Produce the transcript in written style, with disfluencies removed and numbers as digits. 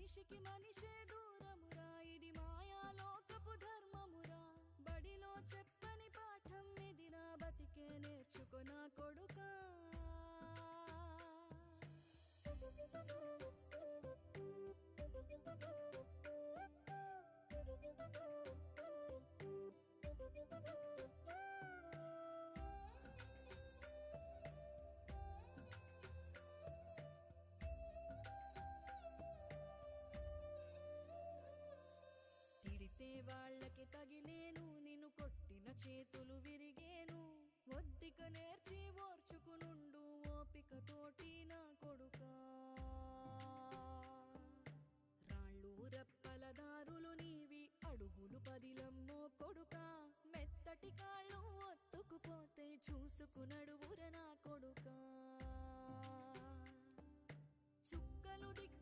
మనిషికి మనిషే దూరమురా, ఇది మాయాలోకపు ధర్మమురా. బడిలో చెప్పని పాఠం ఇదిరా, బతికే నేర్చుకో నా కొడుకా. తిడితే వాళ్ళకి తగిలేను, నిన్ను కొట్టిన చేతులు విరిగేను. ఒద్దిక నేర్చి ఓర్చుకునుండు ఓపికతోటి నా కొడుకా. రాళ్ళు రెప్పల దారులు నీవి, అడుగులు పదిలమ్మో కొడుకా. మెత్తటి కాళ్ళు ఒత్తుకుపోతే చూసుకునడువుర నా కొడుకా. చుక్కలు దిక్కు